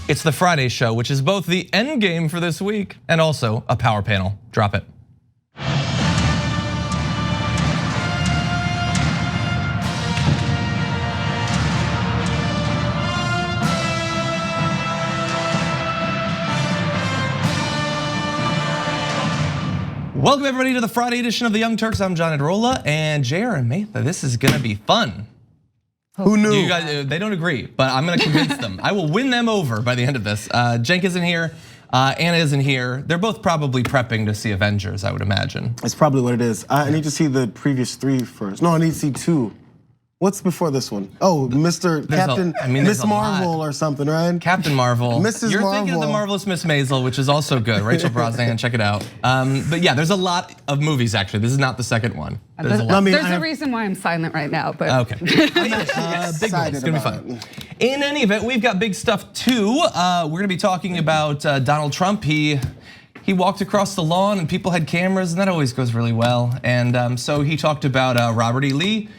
It's the Friday show, which is both the end game for this week and also a power panel. Drop it. Welcome everybody to the Friday edition of the Young Turks. I'm Iadarola and Jayar and Maytha. This is gonna be fun. Who knew? You guys, they don't agree, but I'm gonna convince them. I will win them over by the end of this. Cenk isn't here, Anna isn't here. They're both probably prepping to see Avengers, I would imagine. That's probably what it is. I need to see the previous 3 first. No, I need to see 2. What's before this one? Oh, Mr. Captain, Miss Marvel or something, right? Captain Marvel. Mrs. You're Marvel. thinking of the Marvelous Miss Maisel, which is also good. Rachel Brosnahan, check it out. But yeah, there's a lot of movies actually. This is not the second one. There's a reason why I'm silent right now, but okay. Big one. It's gonna be fun. In any event, we've got big stuff too. We're gonna be talking about Donald Trump. He walked across the lawn and people had cameras, and that always goes really well. And so he talked about Robert E. Lee,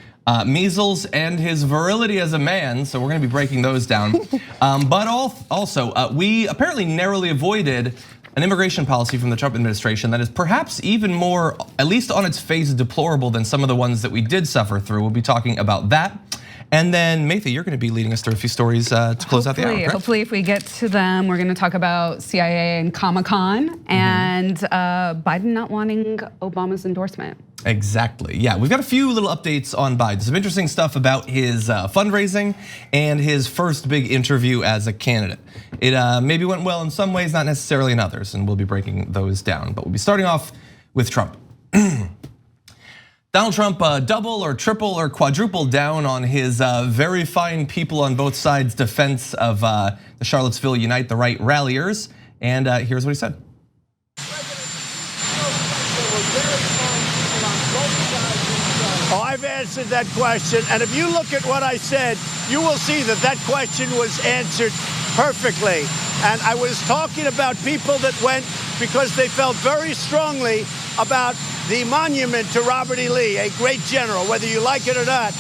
measles, and his virility as a man. So we're gonna be breaking those down. But also, we apparently narrowly avoided an immigration policy from the Trump administration that is perhaps even more, at least on its face, deplorable than some of the ones that we did suffer through. We'll be talking about that. And then Maytha, you're gonna be leading us through a few stories to close out the hour, correct? Hopefully if we get to them, we're gonna talk about CIA and Comic-Con and Biden not wanting Obama's endorsement. Exactly, yeah. We've got a few little updates on Biden. Some interesting stuff about his fundraising and his first big interview as a candidate. It maybe went well in some ways, not necessarily in others, and we'll be breaking those down. But we'll be starting off with Trump. Donald Trump double or triple or quadruple down on his very fine people on both sides defense of the Charlottesville Unite the Right ralliers. And here's what he said. Oh, I've answered that question, and if you look at what I said, you will see that that question was answered perfectly. And I was talking about people that went because they felt very strongly about the monument to Robert E. Lee, a great general, whether you like it or not.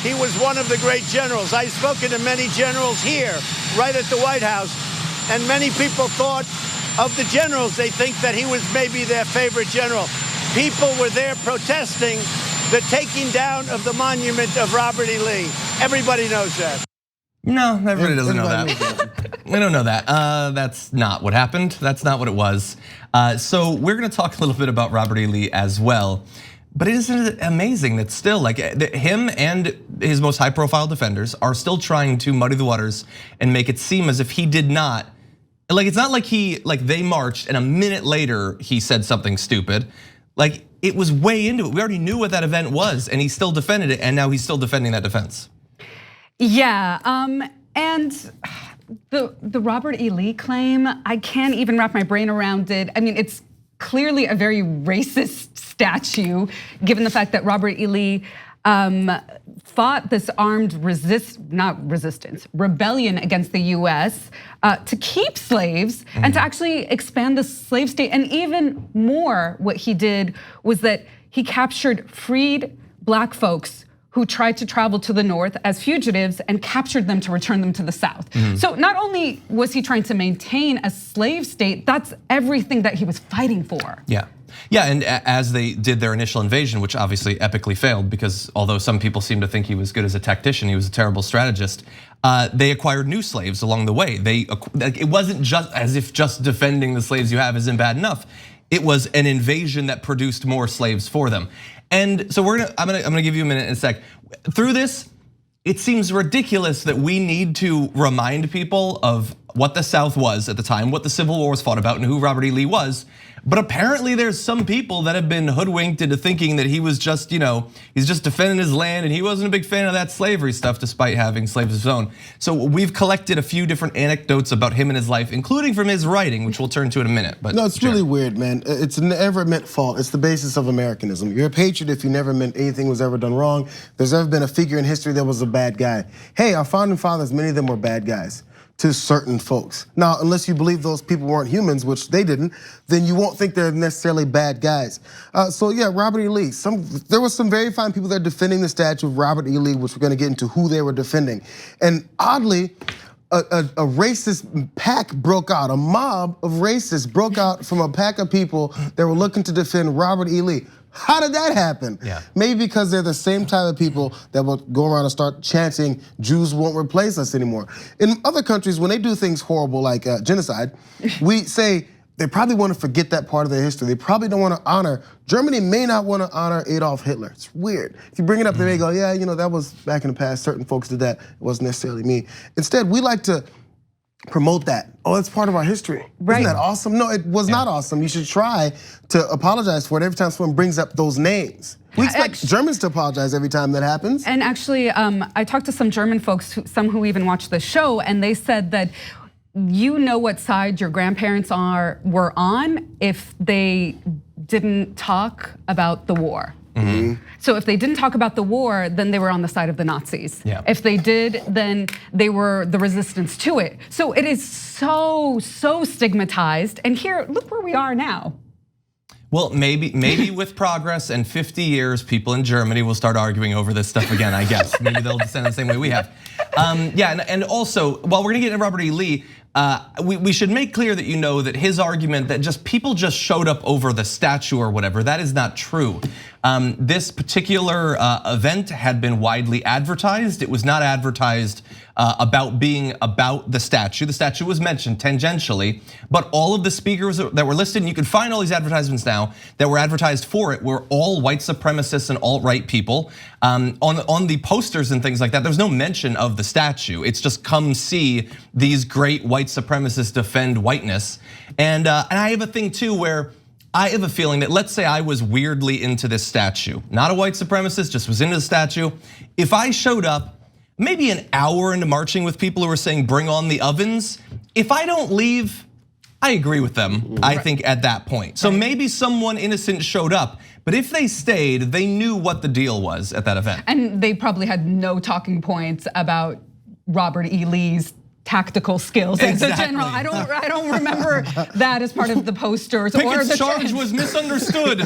He was one of the great generals. I've spoken to many generals here, right at the White House, and many people thought of the generals. They think that he was maybe their favorite general. People were there protesting the taking down of the monument of Robert E. Lee. Everybody knows that. No, everybody doesn't know that. We don't know that. That's not what happened. That's not what it was. So we're gonna talk a little bit about Robert E. Lee as well. But isn't it amazing that still, like him and his most high-profile defenders are still trying to muddy the waters and make it seem as if he did not. Like it's not like they marched and a minute later he said something stupid. Like it was way into it. We already knew what that event was, and he still defended it, and now he's still defending that defense. Yeah, and the Robert E. Lee claim, I can't even wrap my brain around it. I mean, it's clearly a very racist statue, given the fact that Robert E. Lee fought this armed rebellion against the US to keep slaves and to actually expand the slave state. And even more, what he did was that he captured freed black folks who tried to travel to the north as fugitives and captured them to return them to the south. So not only was he trying to maintain a slave state, that's everything that he was fighting for. Yeah, and as they did their initial invasion, which obviously epically failed because although some people seem to think he was good as a tactician, he was a terrible strategist, they acquired new slaves along the way. It wasn't just as if just defending the slaves you have isn't bad enough. It was an invasion that produced more slaves for them. And so I'm gonna give you a minute in a sec. Through this, it seems ridiculous that we need to remind people of what the South was at the time, what the Civil War was fought about, and who Robert E. Lee was. But apparently there's some people that have been hoodwinked into thinking that he was just, he's just defending his land and he wasn't a big fan of that slavery stuff despite having slaves of his own. So we've collected a few different anecdotes about him and his life, including from his writing, which we'll turn to in a minute. But no, it's really weird, man. It's never meant fault. It's the basis of Americanism. You're a patriot if you never meant anything was ever done wrong. There's ever been a figure in history that was a bad guy. Hey, our founding fathers, many of them were bad guys to certain folks. Now, unless you believe those people weren't humans, which they didn't, then you won't think they're necessarily bad guys. So yeah, Robert E. Lee. There was some very fine people that are defending the statue of Robert E. Lee, which we're gonna get into who they were defending. And oddly, a racist pack broke out. A mob of racists broke out from a pack of people that were looking to defend Robert E. Lee. How did that happen? Yeah. Maybe because they're the same type of people that will go around and start chanting, Jews won't replace us anymore. In other countries, when they do things horrible like genocide, we say they probably want to forget that part of their history. They probably don't want to honor, Germany may not want to honor Adolf Hitler. It's weird. If you bring it up, they may go, yeah, that was back in the past, certain folks did that, it wasn't necessarily me. Instead, we like to promote that. Oh, it's part of our history. Right. Isn't that awesome? No, it was not awesome. You should try to apologize for it every time someone brings up those names. We expect Germans to apologize every time that happens. And actually, I talked to some German folks, some who even watched the show, and they said that you know what side your grandparents were on if they didn't talk about the war. So if they didn't talk about the war, then they were on the side of the Nazis. Yeah. If they did, then they were the resistance to it. So it is so stigmatized. And here, look where we are now. Well, maybe with progress and 50 years, people in Germany will start arguing over this stuff again, I guess. Maybe they'll descend the same way we have. Yeah, and also, while we're gonna get into Robert E. Lee, we should make clear that that his argument that people just showed up over the statue or whatever, that is not true. This particular event had been widely advertised. It was not advertised about being about the statue. The statue was mentioned tangentially, but all of the speakers that were listed, and you can find all these advertisements now that were advertised for it, were all white supremacists and alt-right people. On the posters and things like that, there's no mention of the statue. It's just come see these great white supremacists defend whiteness. And I have a thing too where I have a feeling that, let's say I was weirdly into this statue, not a white supremacist, just was into the statue. If I showed up maybe an hour into marching with people who were saying bring on the ovens, if I don't leave, I agree with them, I think at that point. So maybe someone innocent showed up, but if they stayed, they knew what the deal was at that event. And they probably had no talking points about Robert E. Lee's tactical skills as a general. I don't remember that as part of the posters or Pickett's the charge was misunderstood.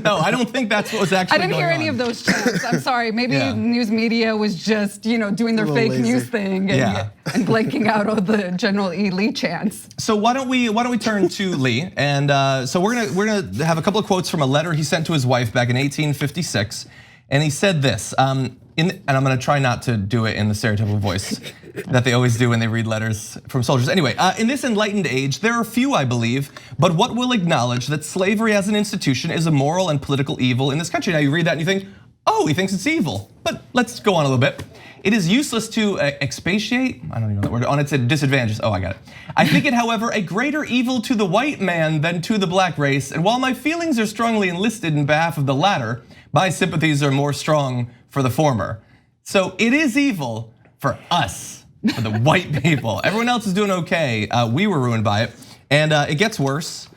No, I don't think that's what was actually going on. I didn't hear any of those chants. I'm sorry. Maybe news media was just doing their fake news thing and blanking out all the General E. Lee chants. So why don't we turn to Lee? And so we're gonna have a couple of quotes from a letter he sent to his wife back in 1856, and he said this. And I'm gonna try not to do it in the stereotypical voice that they always do when they read letters from soldiers. Anyway, in this enlightened age, there are few, I believe, but what will acknowledge that slavery as an institution is a moral and political evil in this country. Now you read that and you think, oh, he thinks it's evil. But let's go on a little bit. It is useless to expatiate, I don't even know that word, on its disadvantages. Oh, I got it. I think it, however, a greater evil to the white man than to the black race. And while my feelings are strongly enlisted in behalf of the latter, my sympathies are more strong for the former. So it is evil for us, for the white people. Everyone else is doing okay. We were ruined by it. And it gets worse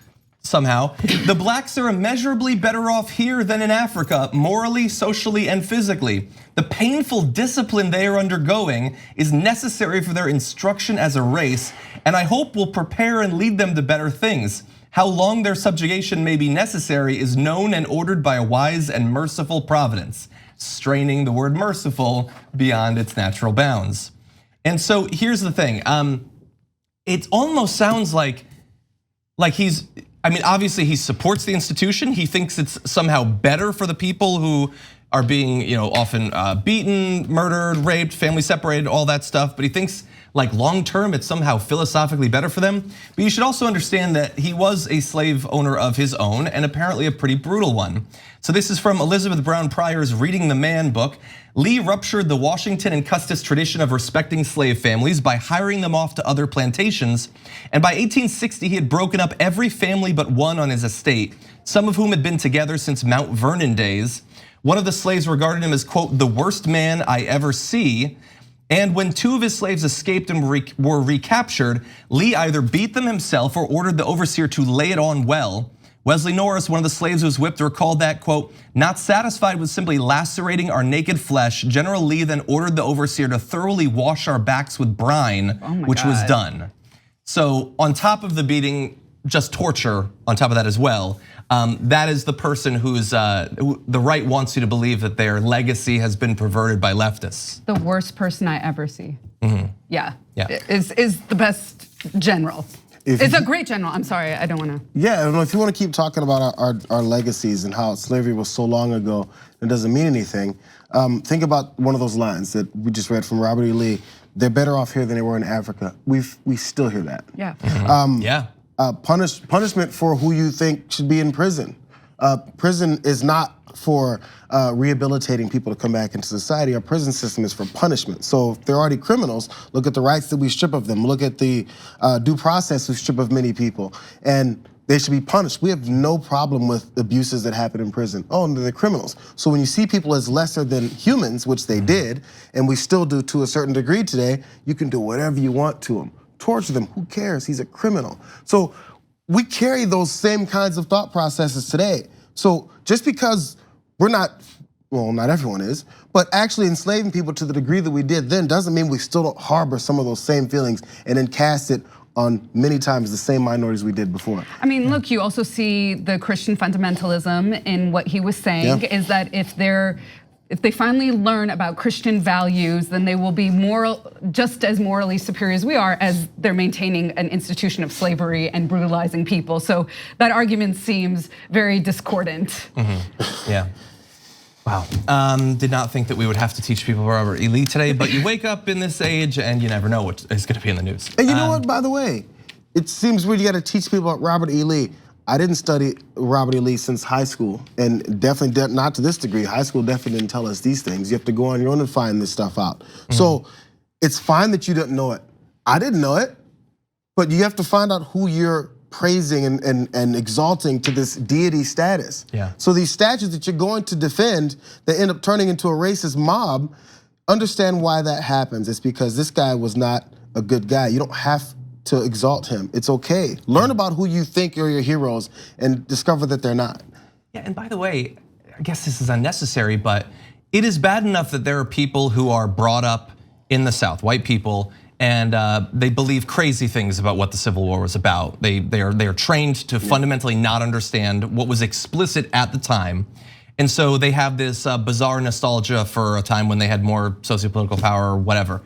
somehow. The blacks are immeasurably better off here than in Africa, morally, socially, and physically. The painful discipline they are undergoing is necessary for their instruction as a race, and I hope will prepare and lead them to better things. How long their subjugation may be necessary is known and ordered by a wise and merciful providence, straining the word merciful beyond its natural bounds. And so here's the thing, it almost sounds like he's, obviously he supports the institution. He thinks it's somehow better for the people who are being, often beaten, murdered, raped, family separated, all that stuff. But he thinks long term, it's somehow philosophically better for them. But you should also understand that he was a slave owner of his own, and apparently a pretty brutal one. So this is from Elizabeth Brown Pryor's Reading the Man book. Lee ruptured the Washington and Custis tradition of respecting slave families by hiring them off to other plantations. And by 1860, he had broken up every family but one on his estate, some of whom had been together since Mount Vernon days. One of the slaves regarded him as, quote, the worst man I ever see. And when two of his slaves escaped and were recaptured, Lee either beat them himself or ordered the overseer to lay it on well. Wesley Norris, one of the slaves who was whipped, recalled that, quote, not satisfied with simply lacerating our naked flesh, General Lee then ordered the overseer to thoroughly wash our backs with brine, which was done. So on top of the beating, just torture on top of that as well. That is the person who the right wants you to believe that their legacy has been perverted by leftists. The worst person I ever see. yeah, Yeah. is the best general. It's a great general. I'm sorry, I don't want to. Yeah, if you want to keep talking about our legacies and how slavery was so long ago, it doesn't mean anything. Think about one of those lines that we just read from Robert E. Lee. They're better off here than they were in Africa. We still hear that. Yeah. Yeah. Punishment for who you think should be in prison. Prison is not for rehabilitating people to come back into society. Our prison system is for punishment. So if they're already criminals, look at the rights that we strip of them. Look at the due process we strip of many people. And they should be punished. We have no problem with abuses that happen in prison. Oh, they're criminals. So when you see people as lesser than humans, which they did, and we still do to a certain degree today, you can do whatever you want to them. Torture them, who cares? He's a criminal. So we carry those same kinds of thought processes today. So just because we're not, well, not everyone is, but actually enslaving people to the degree that we did then doesn't mean we still don't harbor some of those same feelings and then cast it on many times the same minorities we did before. I mean, look, you also see the Christian fundamentalism in what he was saying, is that if they finally learn about Christian values, then they will be just as morally superior as we are, as they're maintaining an institution of slavery and brutalizing people. So that argument seems very discordant. Yeah. Wow. Did not think that we would have to teach people Robert E. Lee today, but you wake up in this age and you never know what is going to be in the news. And you know what, by the way, it seems weird you got to teach people about Robert E. Lee. I didn't study Robert E. Lee since high school, and definitely not to this degree. High school definitely didn't tell us these things. You have to go on your own and find this stuff out. So it's fine that you didn't know it. I didn't know it, but you have to find out who you're praising and exalting to this deity status. Yeah. So these statues that you're going to defend that end up turning into a racist mob, understand why that happens. It's because this guy was not a good guy. You don't have to exalt him. It's okay. Learn about who you think are your heroes and discover that they're not. Yeah, and by the way, I guess this is unnecessary, but it is bad enough that there are people who are brought up in the South, white people, and they believe crazy things about what the Civil War was about. They are trained to fundamentally not understand what was explicit at the time. And so they have this bizarre nostalgia for a time when they had more sociopolitical power or whatever.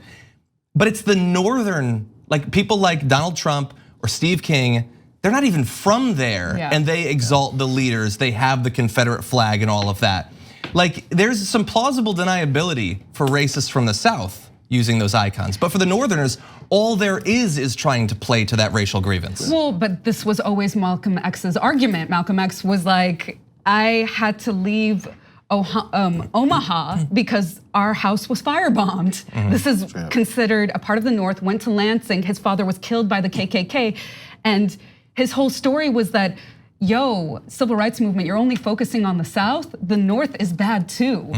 But it's the northern, like people like Donald Trump or Steve King, they're not even from there, and they exalt the leaders. They have the Confederate flag and all of that. Like there's some plausible deniability for racists from the South using those icons. But for the Northerners, all there is trying to play to that racial grievance. Well, but this was always Malcolm X's argument. Malcolm X was like, I had to leave Omaha because our house was firebombed. This is considered a part of the North, went to Lansing, his father was killed by the KKK. And his whole story was that, yo, civil rights movement, you're only focusing on the South, the North is bad too.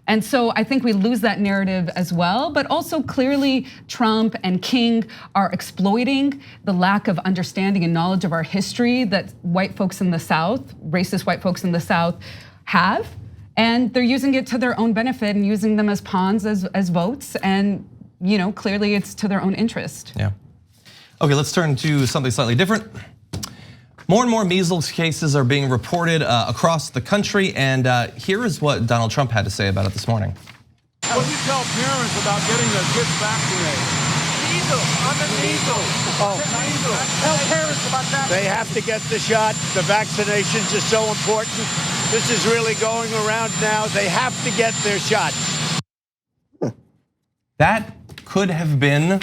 And so I think we lose that narrative as well, but also clearly Trump and King are exploiting the lack of understanding and knowledge of our history that white folks in the South, racist white folks in the South have. And they're using it to their own benefit and using them as pawns, as votes. And clearly it's to their own interest. Yeah. Okay, let's turn to something slightly different. More and more measles cases are being reported across the country, and here is what Donald Trump had to say about it this morning. What do you tell parents about getting their kids vaccinated? Measles, I'm a measles. Measles. Tell parents about that. They have to get the shot. The vaccinations are so important. This is really going around now. They have to get their shot. That could have been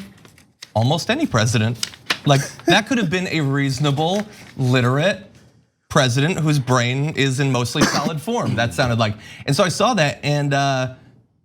almost any president. Like that could have been a reasonable, literate president whose brain is in mostly solid form. That sounded like, and so I saw that, and I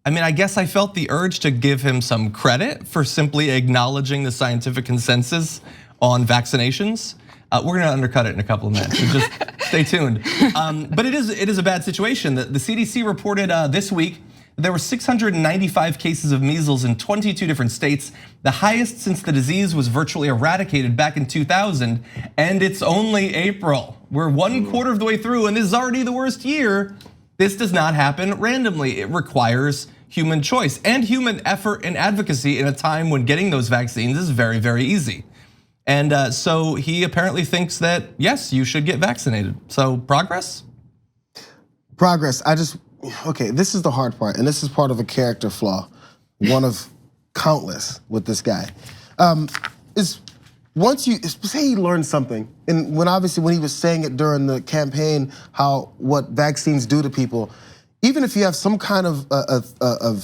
mean, I guess I felt the urge to give him some credit for simply acknowledging the scientific consensus on vaccinations. We're gonna undercut it in a couple of minutes, so just stay tuned. But it is a bad situation. The CDC reported this week there were 695 cases of measles in 22 different states, the highest since the disease was virtually eradicated back in 2000, and it's only April. We're 1/4 of the way through, and this is already the worst year. This does not happen randomly. It requires human choice and human effort and advocacy in a time when getting those vaccines is very, very easy. And so he apparently thinks that, yes, you should get vaccinated. So progress? Progress, okay, this is the hard part, and this is part of a character flaw. One of countless with this guy. Is once you say he learned something, and when he was saying it during the campaign, what vaccines do to people, even if you have some kind of a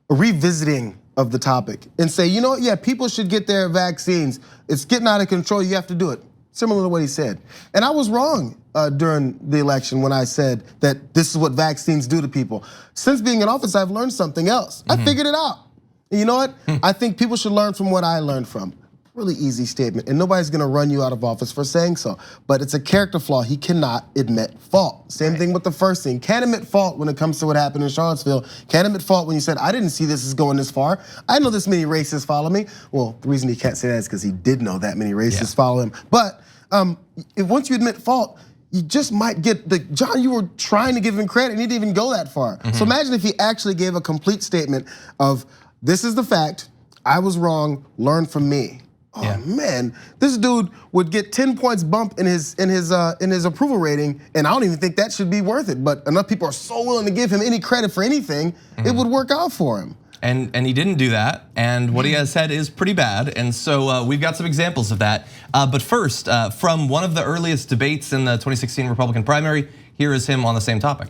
revisiting of the topic and say, you know what, yeah, people should get their vaccines. It's getting out of control, you have to do it. Similar to what he said. And I was wrong during the election when I said that this is what vaccines do to people. Since being in office, I've learned something else. I figured it out. And you know what? I think people should learn from what I learned from. Really easy statement, and nobody's gonna run you out of office for saying so. But it's a character flaw. He cannot admit fault. Same thing with the first thing. Can't admit fault when it comes to what happened in Charlottesville. Can't admit fault when you said, I didn't see this is going this far. I know this many racists follow me. Well, the reason he can't say that is because he did know that many racists follow him. But once you admit fault, you just might get John, you were trying to give him credit and he didn't even go that far. So imagine if he actually gave a complete statement of, this is the fact, I was wrong, learn from me. Oh man, this dude would get 10 points bump in his approval rating, and I don't even think that should be worth it. But enough people are so willing to give him any credit for anything, it would work out for him. And he didn't do that, and what he has said is pretty bad, and so we've got some examples of that. But first, from one of the earliest debates in the 2016 Republican primary, here is him on the same topic.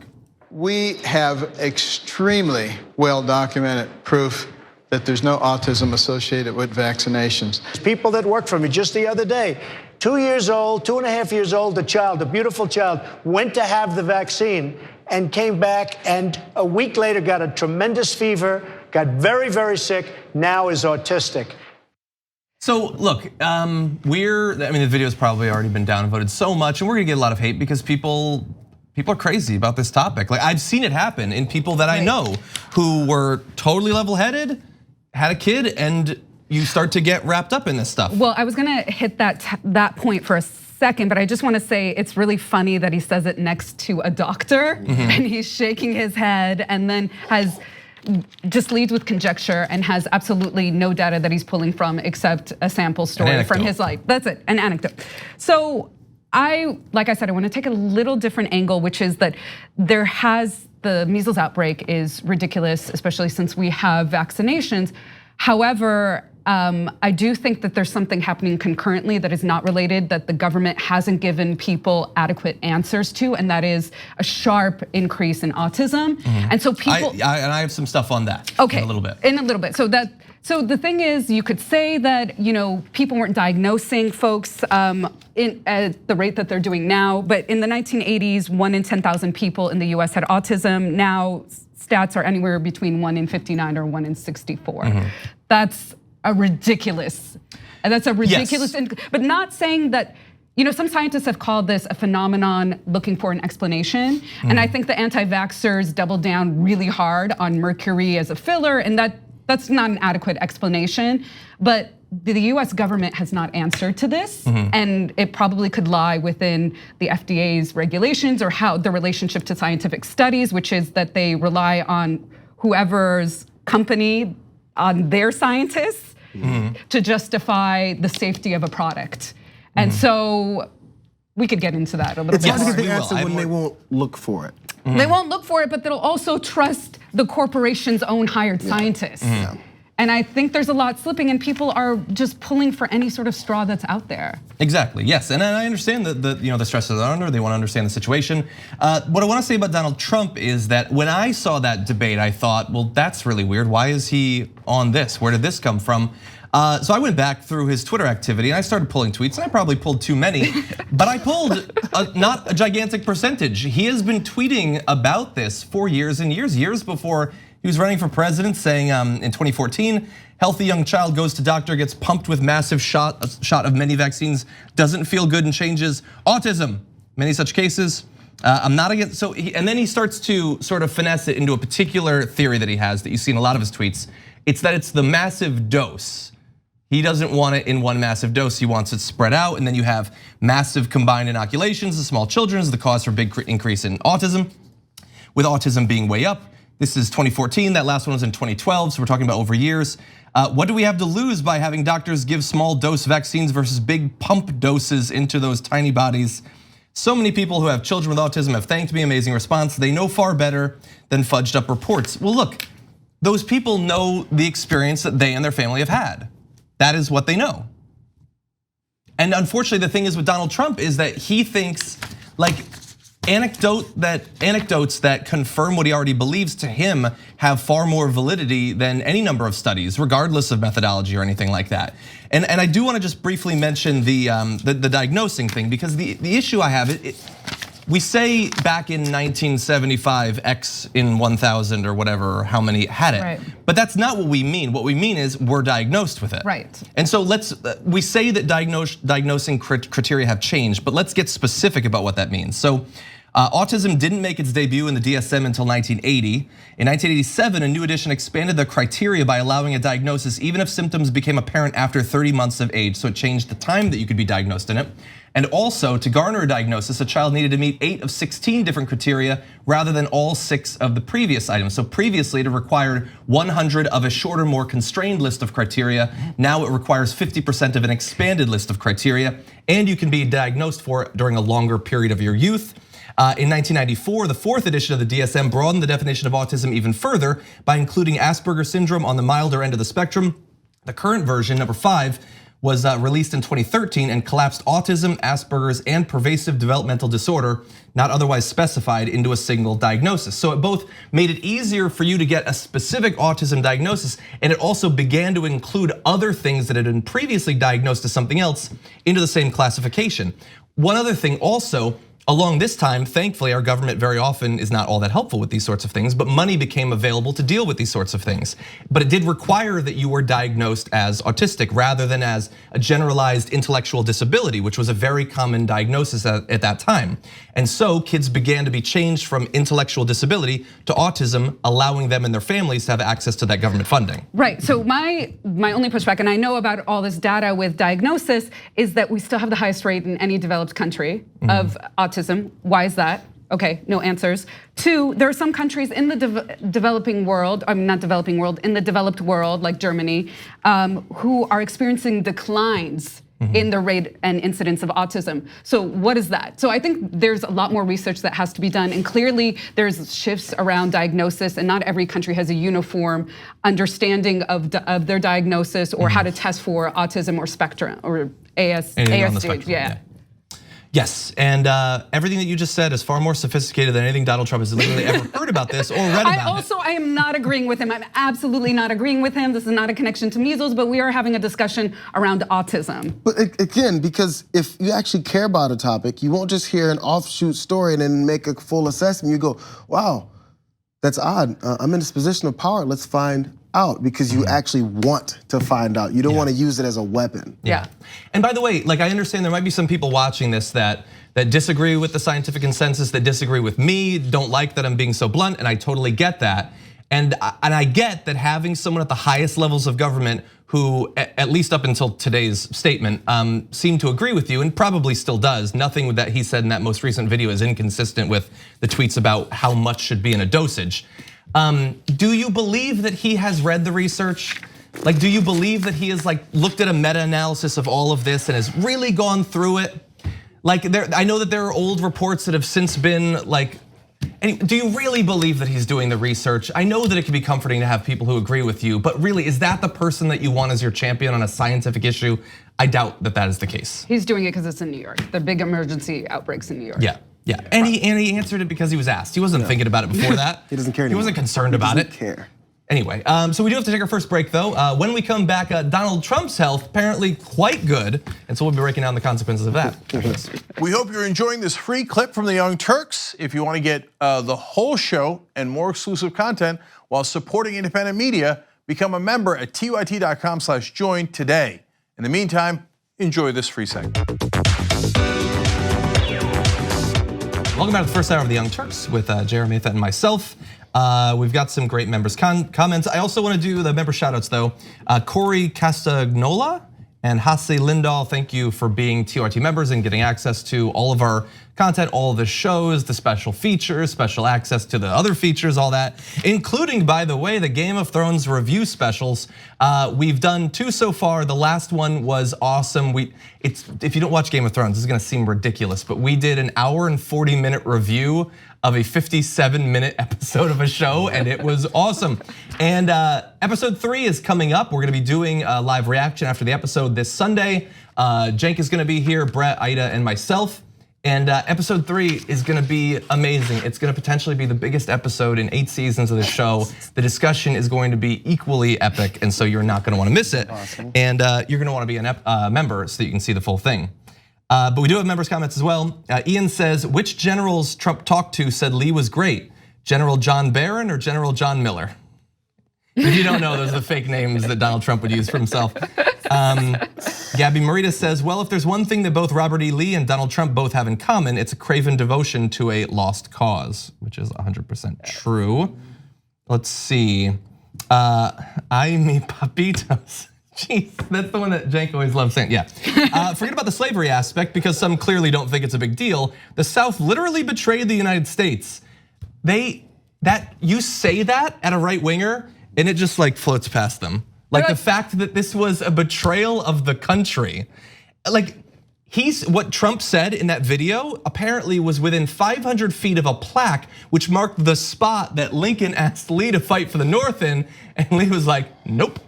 We have extremely well-documented proof that there's no autism associated with vaccinations. People that work for me just the other day, 2 years old, 2.5 years old, a beautiful child, went to have the vaccine and came back and a week later got a tremendous fever, got very, very sick, now is autistic. So look, the video's probably already been downvoted so much, and we're gonna get a lot of hate because people are crazy about this topic. Like, I've seen it happen in people that I know who were totally level-headed, had a kid, and you start to get wrapped up in this stuff. Well, I was gonna hit that point for a second, but I just wanna say it's really funny that he says it next to a doctor and he's shaking his head and then just leads with conjecture and has absolutely no data that he's pulling from except a sample story from his life. That's it, an anecdote. So like I said, I wanna take a little different angle, which is that the measles outbreak is ridiculous, especially since we have vaccinations. However, I do think that there's something happening concurrently that is not related, that the government hasn't given people adequate answers to, and that is a sharp increase in autism. And so people- I have some stuff on that in a little bit. In a little bit, so the thing is, you could say that people weren't diagnosing folks at the rate that they're doing now, but in the 1980s, 1 in 10,000 people in the US had autism. Now stats are anywhere between 1 in 59 or 1 in 64. That's a ridiculous, but not saying that, some scientists have called this a phenomenon looking for an explanation. And I think the anti-vaxxers doubled down really hard on mercury as a filler, and that's not an adequate explanation. But the US government has not answered to this, and it probably could lie within the FDA's regulations or how the relationship to scientific studies, which is that they rely on whoever's company, on their scientists to justify the safety of a product. And so we could get into that a little bit. It's hard to get the answer when they won't look for it. They won't look for it, but they'll also trust the corporation's own hired scientists. And I think there's a lot slipping, and people are just pulling for any sort of straw that's out there. Exactly, yes, and I understand the stress they're under. They want to understand the situation. What I want to say about Donald Trump is that when I saw that debate, I thought, well, that's really weird. Why is he on this? Where did this come from? So I went back through his Twitter activity and I started pulling tweets, and I probably pulled too many, but I pulled not a gigantic percentage. He has been tweeting about this for years and years before he was running for president, saying in 2014, healthy young child goes to doctor, gets pumped with massive shot of many vaccines, doesn't feel good and changes autism. Many such cases. I'm not against, and then he starts to sort of finesse it into a particular theory that he has that you see in a lot of his tweets. It's that it's the massive dose. He doesn't want it in one massive dose, he wants it spread out, and then you have massive combined inoculations of small children as the cause for big increase in autism, with autism being way up. This is 2014, that last one was in 2012, so we're talking about over years. What do we have to lose by having doctors give small dose vaccines versus big pump doses into those tiny bodies? So many people who have children with autism have thanked me, amazing response. They know far better than fudged up reports. Well, look, those people know the experience that they and their family have had. That is what they know. And unfortunately, the thing is with Donald Trump is that he thinks like anecdotes that confirm what he already believes to him have far more validity than any number of studies, regardless of methodology or anything like that. And I do want to just briefly mention the diagnosing thing, because the issue I have, we say back in 1975, X in 1,000 or whatever, how many had it. Right. But that's not what we mean. What we mean is we're diagnosed with it. Right. And so we say that diagnosing criteria have changed, but let's get specific about what that means. So autism didn't make its debut in the DSM until 1980. In 1987, a new edition expanded the criteria by allowing a diagnosis even if symptoms became apparent after 30 months of age. So it changed the time that you could be diagnosed in it. And also, to garner a diagnosis, a child needed to meet 8 of 16 different criteria rather than all 6 of the previous items. So previously it required 100 of a shorter, more constrained list of criteria. Now it requires 50% of an expanded list of criteria, and you can be diagnosed for it during a longer period of your youth. In 1994, the 4th edition of the DSM broadened the definition of autism even further by including Asperger's syndrome on the milder end of the spectrum. The current version, number 5, was released in 2013 and collapsed autism, Asperger's, and pervasive developmental disorder, not otherwise specified, into a single diagnosis. So it both made it easier for you to get a specific autism diagnosis, and it also began to include other things that had been previously diagnosed as something else into the same classification. One other thing also, along this time, thankfully, our government very often is not all that helpful with these sorts of things, but money became available to deal with these sorts of things. But it did require that you were diagnosed as autistic rather than as a generalized intellectual disability, which was a very common diagnosis at that time. And so kids began to be changed from intellectual disability to autism, allowing them and their families to have access to that government funding. Right, so my only pushback, and I know about all this data with diagnosis, is that we still have the highest rate in any developed country of autism. Why is that? Okay, no answers. 2, there are some countries in the developing world, not developing world, in the developed world, like Germany, who are experiencing declines in the rate and incidence of autism. So what is that? So I think there's a lot more research that has to be done, and clearly there's shifts around diagnosis, and not every country has a uniform understanding of their diagnosis or how to test for autism or spectrum or ASD. Yeah. Yes, and everything that you just said is far more sophisticated than anything Donald Trump has literally ever heard about this or read about it. I am not agreeing with him. I'm absolutely not agreeing with him. This is not a connection to measles, but we are having a discussion around autism. But again, because if you actually care about a topic, you won't just hear an offshoot story and then make a full assessment. You go, wow, that's odd. I'm in this position of power. Let's find out, because you actually want to find out. You don't want to use it as a weapon. Yeah. And by the way, like I understand there might be some people watching this that disagree with the scientific consensus, that disagree with me, don't like that I'm being so blunt, and I totally get that. And I get that having someone at the highest levels of government who, at least up until today's statement, seemed to agree with you and probably still does. Nothing that he said in that most recent video is inconsistent with the tweets about how much should be in a dosage. Do you believe that he has read the research? Like, do you believe that he has like looked at a meta-analysis of all of this and has really gone through it? Like, I know that there are old reports that have since been like, do you really believe that he's doing the research? I know that it can be comforting to have people who agree with you, but really, is that the person that you want as your champion on a scientific issue? I doubt that that is the case. He's doing it because it's in New York. The big emergency outbreaks in New York. Yeah, and he answered it because he was asked. He wasn't thinking about it before that. He doesn't care anymore. He wasn't concerned about it. He doesn't care. Anyway, so we do have to take our first break though. When we come back, Donald Trump's health apparently quite good, and so we'll be breaking down the consequences of that. We hope you're enjoying this free clip from the Young Turks. If you want to get the whole show and more exclusive content while supporting independent media, become a member at tyt.com/join today. In the meantime, enjoy this free segment. Welcome back to the first hour of the Young Turks with Jayar, Maytha, and myself. We've got some great members' comments. I also want to do the member shoutouts though. Corey Castagnola and Hasse Lindahl, thank you for being TRT members and getting access to all of our content, all the shows, the special features, special access to the other features, all that, including, by the way, the Game of Thrones review specials. We've done 2 so far. The last one was awesome. If you don't watch Game of Thrones, this is gonna seem ridiculous, but we did an hour and 40-minute review of a 57-minute episode of a show, and it was awesome. And episode 3 is coming up. We're gonna be doing a live reaction after the episode this Sunday. Cenk is gonna be here, Brett, Ida, and myself. And episode 3 is gonna be amazing. It's gonna potentially be the biggest episode in 8 seasons of the show. The discussion is going to be equally epic, and so you're not gonna wanna miss it. Awesome. And you're gonna wanna be a member so that you can see the full thing. But we do have members' comments as well. Ian says, which generals Trump talked to said Lee was great? General John Barron or General John Miller? If you don't know, those are the fake names that Donald Trump would use for himself. Gabby Marita says, well, if there's one thing that both Robert E. Lee and Donald Trump both have in common, it's a craven devotion to a lost cause, which is 100% true. Let's see. Ay mi papitos. Jeez, that's the one that Cenk always loves saying, yeah. Forget about the slavery aspect because some clearly don't think it's a big deal. The South literally betrayed the United States. You say that at a right winger and it just like floats past them. Like the fact that this was a betrayal of the country. Like what Trump said in that video apparently was within 500 feet of a plaque which marked the spot that Lincoln asked Lee to fight for the North in, and Lee was like, nope.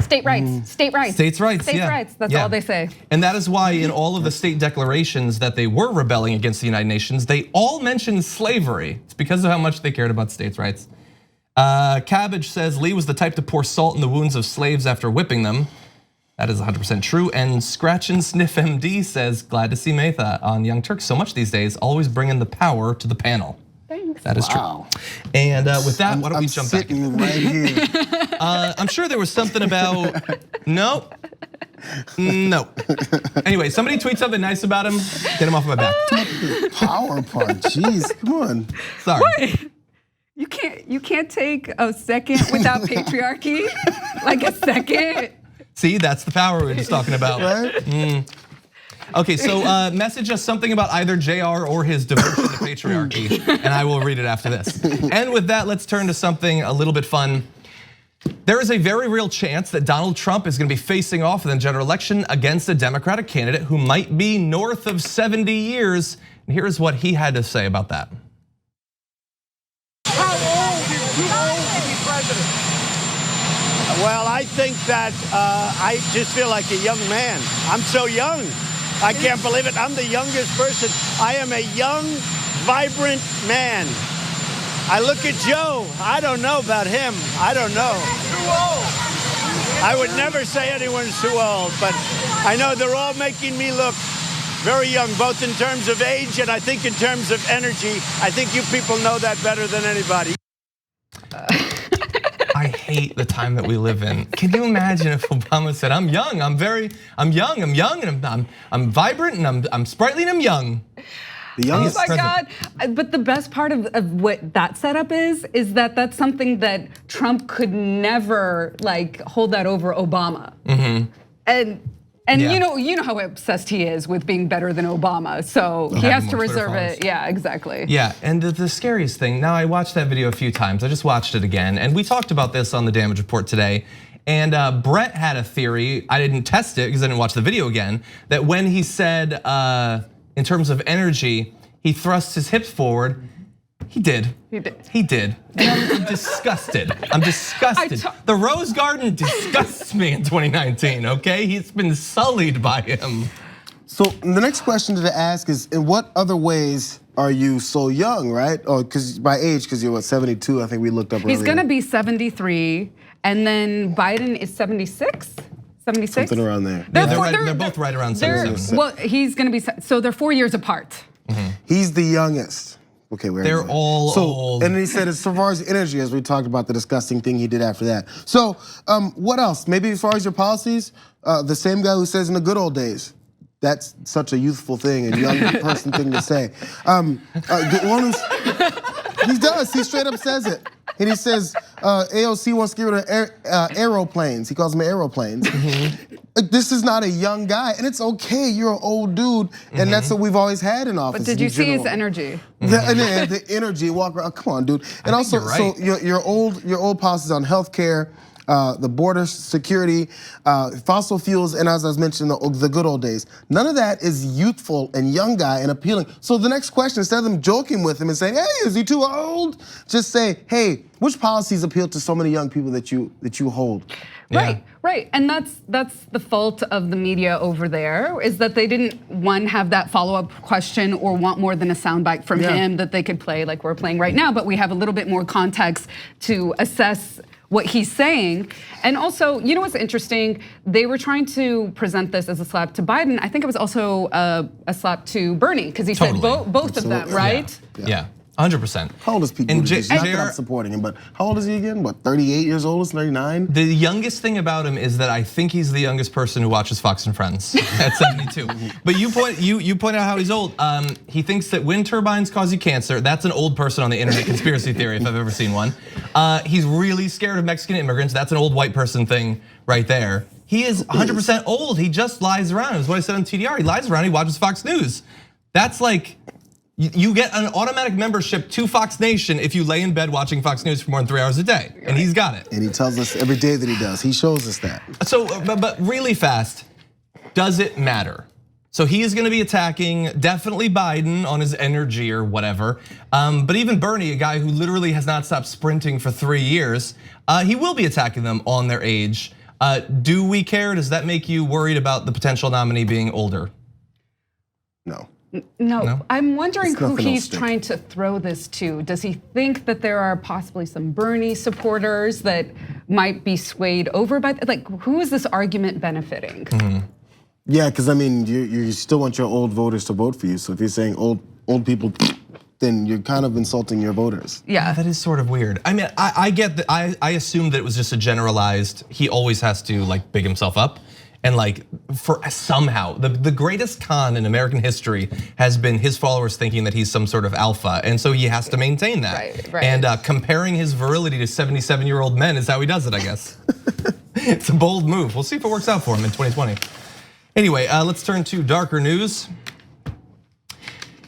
State rights, state rights. States' rights, States' rights, that's all they say. And that is why in all of the state declarations that they were rebelling against the United Nations, they all mentioned slavery. It's because of how much they cared about states' rights. Cabbage says Lee was the type to pour salt in the wounds of slaves after whipping them. That is 100% true. And Scratch and Sniff MD says, glad to see Maytha on Young Turks so much these days, always bringing the power to the panel. Thanks. That is true. And with that, why don't we jump back in? Right here. I'm sure there was something about, no. Anyway, somebody tweet something nice about him, get him off my back. Power part, jeez, come on. Sorry. Wait. You can't take a second without patriarchy? Like a second? See, that's the power we were just talking about. Right? Okay, so message us something about either Jayar or his devotion to patriarchy, and I will read it after this. And with that, let's turn to something a little bit fun. There is a very real chance that Donald Trump is gonna be facing off in the general election against a Democratic candidate who might be north of 70 years. And here's what he had to say about that. How old is too old to be president? Well, I think that I just feel like a young man. I'm so young. I can't believe it. I'm the youngest person. I am a young, vibrant man. I look at Joe. I don't know about him. I don't know. Too old. I would never say anyone's too old, but I know they're all making me look very young, both in terms of age and I think in terms of energy. I think you people know that better than anybody. I hate the time that we live in. Can you imagine if Obama said, I'm young, I'm young, and I'm vibrant, and I'm sprightly, and I'm young. The youngest oh my president. God, but the best part of what that setup is that that's something that Trump could never like hold that over Obama. And yeah. you know how obsessed he is with being better than Obama, so he has to reserve it. Yeah, exactly. Yeah, and the scariest thing, now I watched that video a few times, I just watched it again, and we talked about this on the Damage Report today, and Brett had a theory, I didn't test it because I didn't watch the video again, that when he said, in terms of energy, he thrusts his hips forward, he did. He did. And I'm disgusted. I'm disgusted. The Rose Garden disgusts me in 2019, okay? He's been sullied by him. So the next question to ask is, in what other ways are you so young, right? Oh, because by age, because you're what, 72, I think we looked up earlier. He's gonna be 73, and then Biden is 76? 76? Something around there. They're both right around 77. Well, he's gonna be, so they're 4 years apart. He's the youngest. Okay, they're all old. And he said as far as energy, as we talked about the disgusting thing he did after that. So what else? Maybe as far as your policies, the same guy who says in the good old days. That's such a youthful thing, a young person thing to say. The one who's He does. He straight up says it. And he says AOC wants to get rid of aeroplanes. He calls them aeroplanes. This is not a young guy, and it's okay. You're an old dude, and that's what we've always had in office. But did you see his energy? The energy, walk around. Come on, dude. And also, right. so your old policies on healthcare, the border security, fossil fuels, and as I was mentioning, the good old days. None of that is youthful and young guy and appealing. So the next question, instead of them joking with him and saying, "Hey, is he too old?" Just say, "Hey, which policies appeal to so many young people that you hold?" Right, and that's the fault of the media over there, is that they didn't, one, have that follow-up question or want more than a soundbite from him that they could play like we're playing right now, but we have a little bit more context to assess what he's saying. And also, you know what's interesting? They were trying to present this as a slap to Biden. I think it was also a slap to Bernie, because he said both of them, right? Yeah. 100%. How old is Pete Buttigieg? Not that I'm supporting him, but how old is he again? What, 38 years old? 39? The youngest thing about him is that I think he's the youngest person who watches Fox and Friends at 72. But you point out how he's old. He thinks that wind turbines cause you cancer. That's an old person on the internet conspiracy theory, if I've ever seen one. He's really scared of Mexican immigrants. That's an old white person thing right there. He is 100% old. He just lies around. That's what I said on TDR. He lies around. He watches Fox News. That's like, you get an automatic membership to Fox Nation if you lay in bed watching Fox News for more than 3 hours a day, and he's got it. And he tells us every day that he does. He shows us that. So, but really fast, does it matter? So he is going to be attacking definitely Biden on his energy or whatever, but even Bernie, a guy who literally has not stopped sprinting for 3 years, he will be attacking them on their age. Do we care? Does that make you worried about the potential nominee being older? No, I'm wondering who he's trying to throw this to. Does he think that there are possibly some Bernie supporters that might be swayed over by, like, who is this argument benefiting? Yeah, because I mean, you still want your old voters to vote for you. So if you're saying old people, then you're kind of insulting your voters. Yeah, that is sort of weird. I mean, I get that. I assumed that it was just a generalized. He always has to like big himself up. And like, for somehow, the greatest con in American history has been his followers thinking that he's some sort of alpha. And so he has to maintain that. Right. And comparing his virility to 77-year-old men is how he does it, I guess. It's a bold move. We'll see if it works out for him in 2020. Anyway, let's turn to darker news.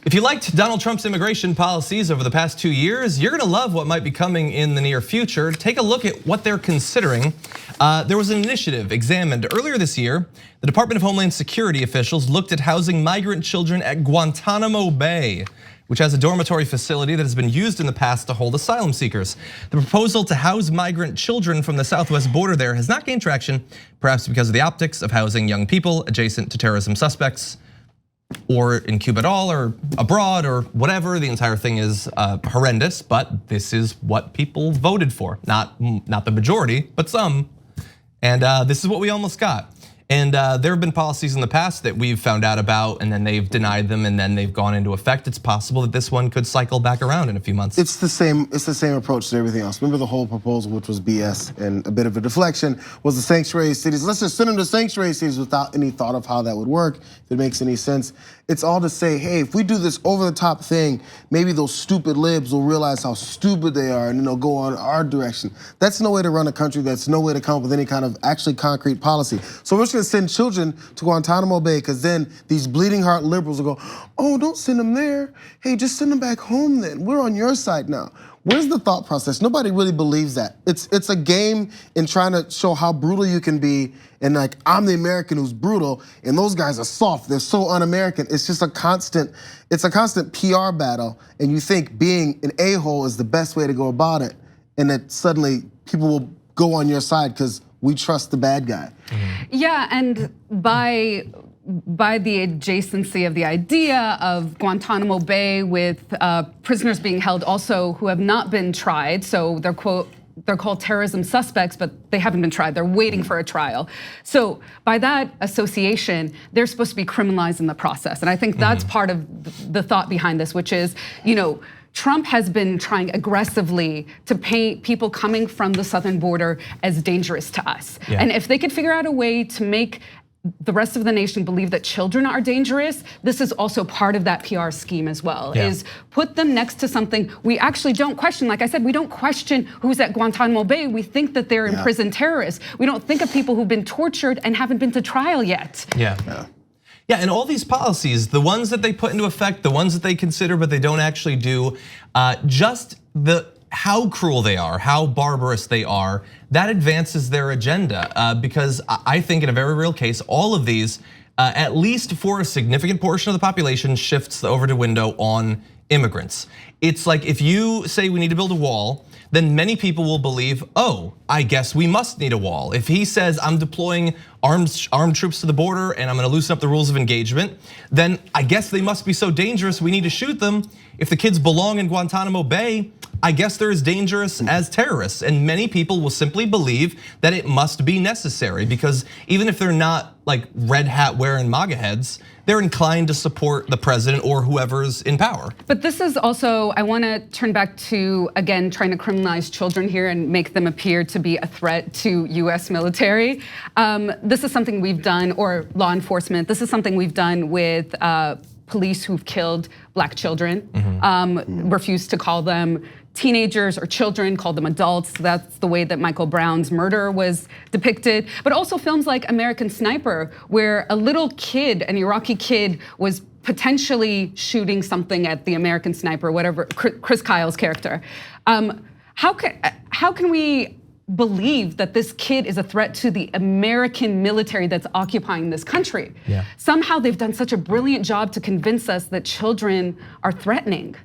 If you liked Donald Trump's immigration policies over the past 2 years, you're gonna love what might be coming in the near future. Take a look at what they're considering. There was an initiative examined earlier this year. The Department of Homeland Security officials looked at housing migrant children at Guantanamo Bay, which has a dormitory facility that has been used in the past to hold asylum seekers. The proposal to house migrant children from the southwest border there has not gained traction, perhaps because of the optics of housing young people adjacent to terrorism suspects, or in Cuba at all, or abroad, or whatever. The entire thing is horrendous, but this is what people voted for. Not the majority, but some. And this is what we almost got. And there have been policies in the past that we've found out about, and then they've denied them, and then they've gone into effect. It's possible that this one could cycle back around in a few months. It's the same approach to everything else. Remember the whole proposal, which was BS and a bit of a deflection, was the sanctuary cities. Let's just send them to sanctuary cities without any thought of how that would work, if it makes any sense. It's all to say, hey, if we do this over-the-top thing, maybe those stupid libs will realize how stupid they are, and then they'll go on our direction. That's no way to run a country. That's no way to come up with any kind of actually concrete policy. So we're just gonna send children to Guantanamo Bay, because then these bleeding heart liberals will go, oh, don't send them there. Hey, just send them back home then. We're on your side now. Where's the thought process? Nobody really believes that. It's a game in trying to show how brutal you can be, and like, I'm the American who's brutal, and those guys are soft, they're so un-American. It's just a constant PR battle, and you think being an a-hole is the best way to go about it, and that suddenly people will go on your side because we trust the bad guy. Yeah, and by the adjacency of the idea of Guantanamo Bay with prisoners being held also who have not been tried, so they're called terrorism suspects, but they haven't been tried. They're waiting for a trial. So by that association, they're supposed to be criminalized in the process. And I think that's part of the thought behind this, which is, Trump has been trying aggressively to paint people coming from the southern border as dangerous to us. Yeah. And if they could figure out a way to make the rest of the nation believe that children are dangerous, this is also part of that PR scheme as well, is put them next to something we actually don't question. Like I said, we don't question who's at Guantanamo Bay. We think that they're imprisoned terrorists. We don't think of people who've been tortured and haven't been to trial yet. Yeah, and all these policies, the ones that they put into effect, the ones that they consider but they don't actually do, just how cruel they are, how barbarous they are, that advances their agenda. Because I think in a very real case, all of these, at least for a significant portion of the population, shifts the over to window on immigrants. It's like if you say we need to build a wall, then many people will believe, oh, I guess we must need a wall. If he says I'm deploying armed troops to the border and I'm gonna loosen up the rules of engagement, then I guess they must be so dangerous we need to shoot them. If the kids belong in Guantanamo Bay, I guess they're as dangerous as terrorists. And many people will simply believe that it must be necessary because even if they're not like red hat wearing MAGA heads, they're inclined to support the president or whoever's in power. But this is also, I wanna turn back to, again, trying to criminalize children here and make them appear to be a threat to US military. This is something we've done, or law enforcement, this is something we've done with police who've killed black children, refused to call them teenagers or children, called them adults. That's the way that Michael Brown's murder was depicted. But also films like American Sniper, where a little kid, an Iraqi kid, was potentially shooting something at the American Sniper, whatever, Chris Kyle's character. How can we believe that this kid is a threat to the American military that's occupying this country? Somehow they've done such a brilliant job to convince us that children are threatening.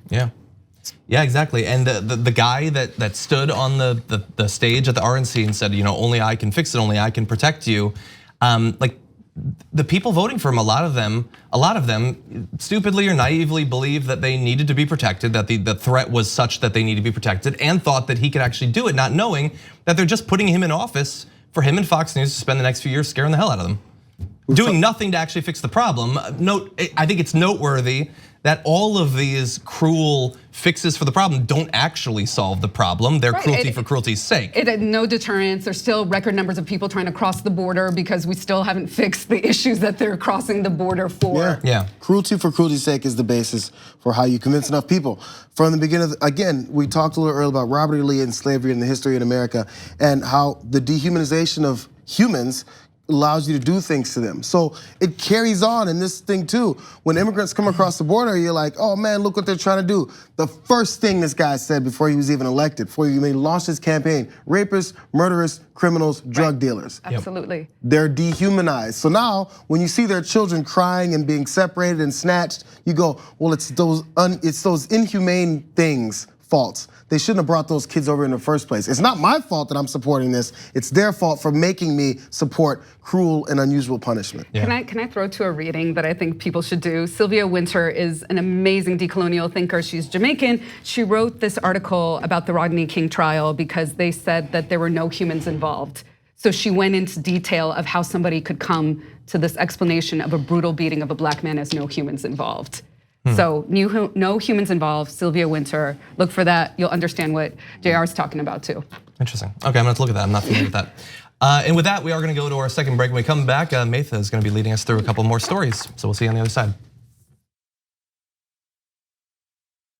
Yeah, exactly. And the guy that stood on the stage at the RNC and said, only I can fix it, only I can protect you. Like the people voting for him, a lot of them stupidly or naively believed that they needed to be protected, that the threat was such that they needed to be protected, and thought that he could actually do it, not knowing that they're just putting him in office for him and Fox News to spend the next few years scaring the hell out of them, doing nothing to actually fix the problem. I think it's noteworthy that all of these cruel fixes for the problem don't actually solve the problem. They're cruelty for cruelty's sake. It had no deterrence. There's still record numbers of people trying to cross the border because we still haven't fixed the issues that they're crossing the border for. Yeah. Cruelty for cruelty's sake is the basis for how you convince enough people. From the beginning, again, we talked a little earlier about Robert E. Lee and slavery and the history in America and how the dehumanization of humans allows you to do things to them. So it carries on in this thing too. When immigrants come across the border, you're like, oh man, look what they're trying to do. The first thing this guy said before he was even elected, before he launched his campaign, rapists, murderers, criminals, drug dealers. Absolutely. They're dehumanized. So now when you see their children crying and being separated and snatched, you go, well, it's those inhumane things, faults. They shouldn't have brought those kids over in the first place. It's not my fault that I'm supporting this. It's their fault for making me support cruel and unusual punishment. Can I throw to a reading that I think people should do? Sylvia Wynter is an amazing decolonial thinker. She's Jamaican. She wrote this article about the Rodney King trial because they said that there were no humans involved. So she went into detail of how somebody could come to this explanation of a brutal beating of a black man as no humans involved. So no humans involved, Sylvia Wynter. Look for that. You'll understand what Jayar is talking about too. Interesting. Okay, I'm gonna have to look at that. I'm not familiar with that. And with that, we are gonna go to our second break. When we come back, Maytha is gonna be leading us through a couple more stories. So we'll see you on the other side.